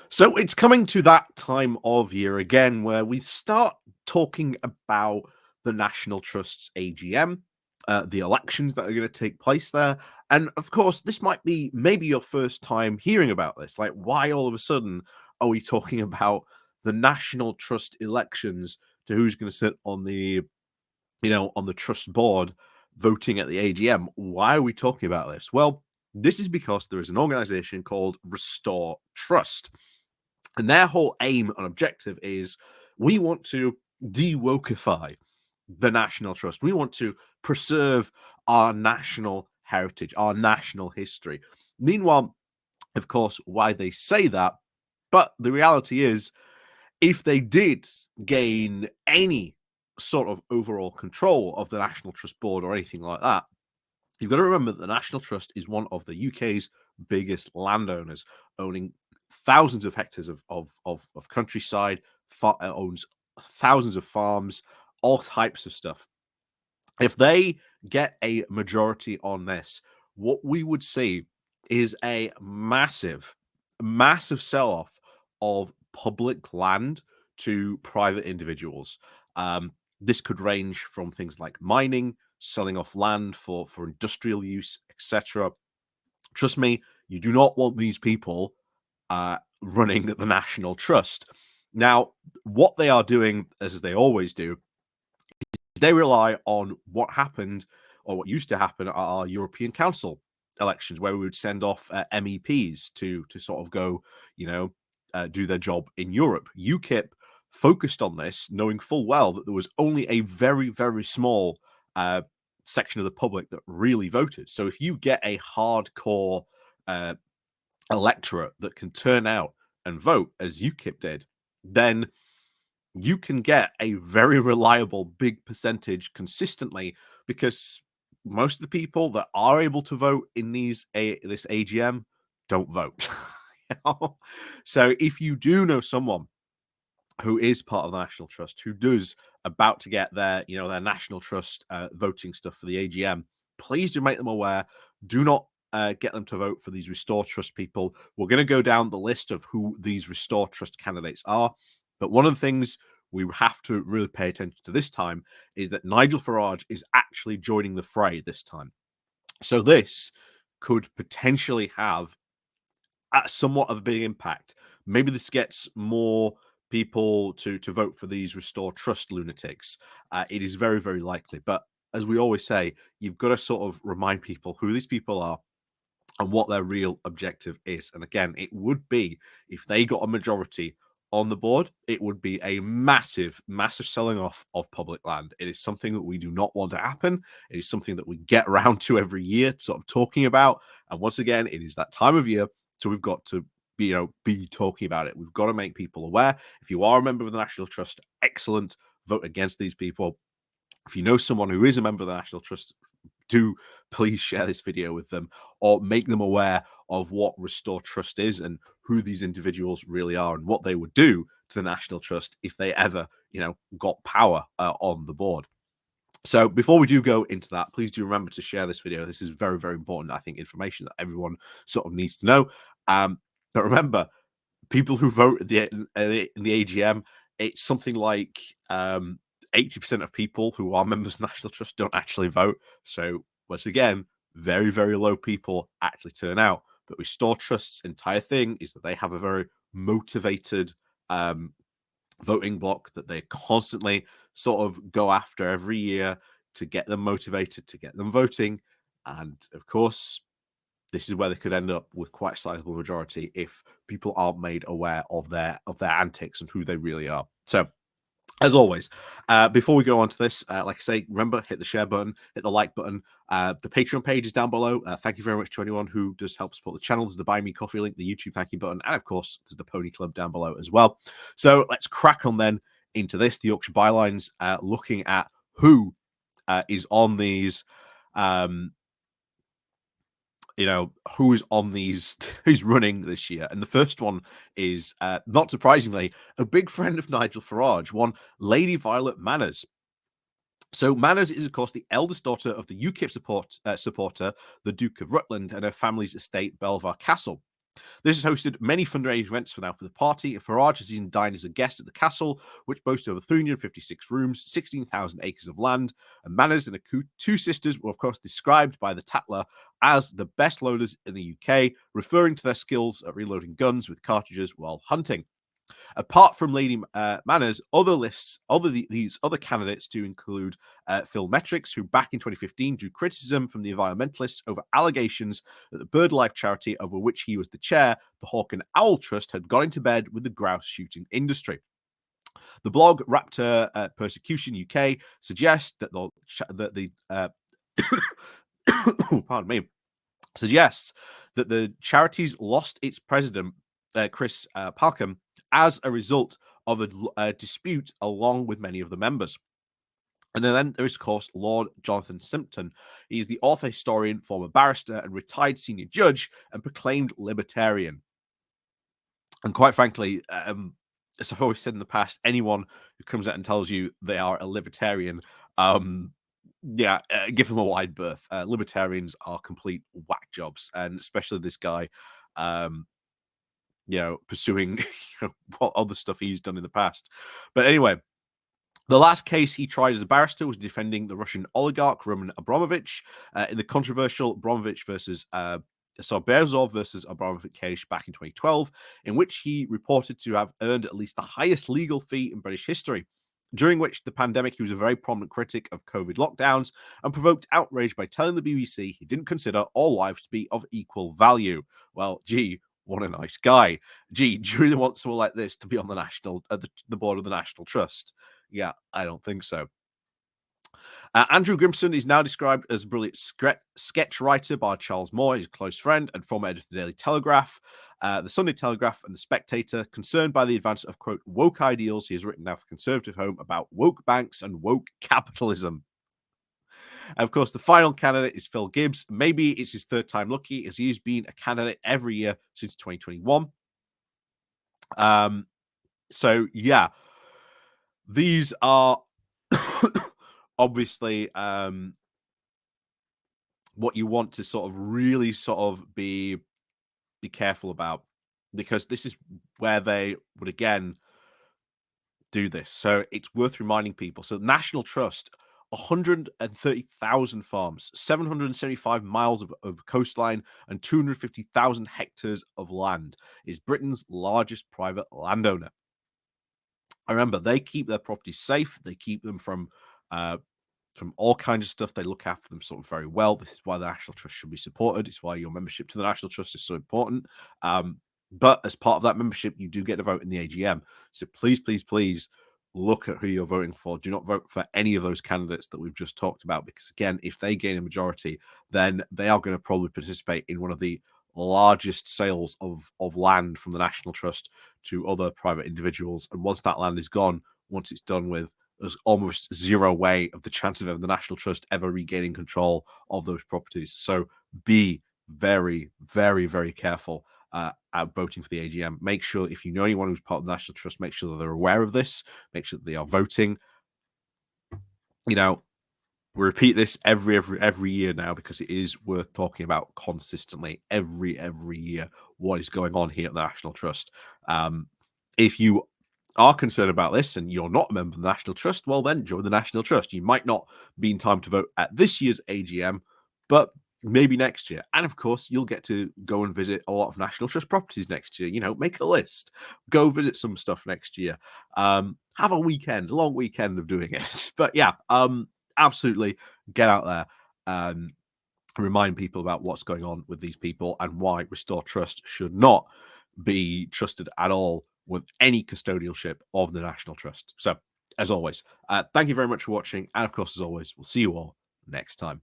So it's coming to that time of year again where we start talking about the National Trust's AGM, the elections that are going to take place there. And of course, this might be maybe your first time hearing about this. Like, why all of a sudden are we talking about the National Trust elections to who's going to sit on the trust board voting at the AGM? Why are we talking about this? Well, this is because there is an organization called Restore Trust. And their whole aim and objective is we want to de-wokeify the National Trust. We want to preserve our national heritage, our national history. Meanwhile, of course, why they say that, but the reality is, if they did gain any sort of overall control of the National Trust Board or anything like that, you've got to remember that the National Trust is one of the UK's biggest landowners, owning thousands of hectares of countryside, owns thousands of farms, all types of stuff. If they get a majority on this, what we would see is a massive, massive sell-off of public land to private individuals. This could range from things like mining, selling off land for industrial use, etc. Trust me, you do not want these people running the National Trust. Now, what they are doing, as they always do, is they rely on what happened or what used to happen at our European Council elections, where we would send off MEPs to sort of go, do their job in Europe. UKIP focused on this, knowing full well that there was only a very, very small section of the public that really voted. So if you get a hardcore electorate that can turn out and vote, as UKIP did, then you can get a very reliable big percentage consistently, because most of the people that are able to vote in this AGM don't vote. So if you do know someone who is part of the National Trust, who does about to get their National Trust voting stuff for the AGM, please do make them aware. Do not get them to vote for these Restore Trust people. We're going to go down the list of who these Restore Trust candidates are. But one of the things we have to really pay attention to this time is that Nigel Farage is actually joining the fray this time. So this could potentially have somewhat of a big impact. Maybe this gets more people to vote for these Restore Trust lunatics. It is very, very likely. But as we always say, you've got to sort of remind people who these people are and what their real objective is. And again, it would be, if they got a majority on the board, it would be a massive, massive selling off of public land. It is something that we do not want to happen. It is something that we get around to every year, sort of talking about. And once again, it is that time of year, so we've got to be talking about it. We've got to make people aware. If you are a member of the National Trust, excellent. Vote against these people. If you know someone who is a member of the National Trust, do please share this video with them, or make them aware of what Restore Trust is and who these individuals really are and what they would do to the National Trust if they ever, got power on the board. So before we do go into that, please do remember to share this video. This is very, very important, I think, information that everyone sort of needs to know. But remember, people who vote in the AGM, it's something like 80% of people who are members of National Trust don't actually vote. So once again, very, very low people actually turn out. But Restore Trust's entire thing is that they have a very motivated voting block that they constantly sort of go after every year to get them motivated, to get them voting. And of course, this is where they could end up with quite a sizable majority if people aren't made aware of their antics and who they really are. So, as always, before we go on to this, like I say, remember, hit the share button, hit the like button. The Patreon page is down below. Thank you very much to anyone who does help support the channel. There's the Buy Me Coffee link, the YouTube thank you button, and of course, there's the Pony Club down below as well. So let's crack on then into this. The Yorkshire Bylines, looking at who is on these who's on these, who's running this year. And the first one is, not surprisingly, a big friend of Nigel Farage, one Lady Violet Manners. So Manners is, of course, the eldest daughter of the UKIP supporter, the Duke of Rutland, and her family's estate, Belvoir Castle. This has hosted many fundraising events for the party. Farage has even dined as a guest at the castle, which boasts over 356 rooms, 16,000 acres of land, and manors. And the two sisters were, of course, described by the Tatler as the best loaders in the UK, referring to their skills at reloading guns with cartridges while hunting. Apart from Lady Manners, these other candidates do include Phil Metrics, who back in 2015 drew criticism from the environmentalists over allegations that the BirdLife charity over which he was the chair, the Hawk and Owl Trust, had got into bed with the grouse shooting industry. The blog Raptor Persecution UK suggests that pardon me, suggests that the charity's lost its president, Chris Palcom, as a result of a dispute along with many of the members. And then there is, of course, Lord Jonathan Simpson. He is the author, historian, former barrister, and retired senior judge, and proclaimed libertarian. And quite frankly, as I've always said in the past, anyone who comes out and tells you they are a libertarian, give them a wide berth. Libertarians are complete whack jobs, and especially this guy, pursuing what other stuff he's done in the past. But anyway, the last case he tried as a barrister was defending the Russian oligarch Roman Abramovich in the controversial Abramovich versus Berzov versus Abramovich case back in 2012, in which he reported to have earned at least the highest legal fee in British history. During which the pandemic, he was a very prominent critic of COVID lockdowns and provoked outrage by telling the BBC he didn't consider all lives to be of equal value. Well, gee, what a nice guy. Gee, do you really want someone like this to be on the board of the National Trust? Yeah, I don't think so. Andrew Grimson is now described as a brilliant sketch writer by Charles Moore, his close friend and former editor of the Daily Telegraph, the Sunday Telegraph, and the Spectator. Concerned by the advance of, quote, woke ideals, he has written now for Conservative Home about woke banks and woke capitalism. And of course, the final candidate is Phil Gibbs. Maybe it's his third time lucky, as he's been a candidate every year since 2021. So, yeah, these are obviously what you want to sort of really sort of be careful about, because this is where they would again do this. So it's worth reminding people. So National Trust, 130,000 farms, 775 miles of coastline, and 250,000 hectares of land, is Britain's largest private landowner. I remember they keep their properties safe. They keep them from all kinds of stuff. They look after them sort of very well. This is why the National Trust should be supported. It's why your membership to the National Trust is so important. But as part of that membership, you do get a vote in the AGM. So please, please, please look at who you're voting for. Do not vote for any of those candidates that we've just talked about, because again, if they gain a majority, then they are going to probably participate in one of the largest sales of land from the National Trust to other private individuals. And once that land is gone, once it's done with, there's almost zero way of the chance of the National Trust ever regaining control of those properties. So be very, very, very careful at voting for the AGM. Make sure, if you know anyone who's part of the National Trust, make sure that they're aware of this. Make sure that they are voting. We repeat this every year now, because it is worth talking about consistently every year what is going on here at the National Trust. If you are concerned about this and you're not a member of the National Trust, well, then join the National Trust. You might not be in time to vote at this year's AGM, but maybe next year. And of course, you'll get to go and visit a lot of National Trust properties next year. Make a list, go visit some stuff next year. Have a long weekend of doing it. But yeah, absolutely get out there and remind people about what's going on with these people and why Restore Trust should not be trusted at all with any custodialship of the National Trust. So, as always, thank you very much for watching. And of course, as always, we'll see you all next time.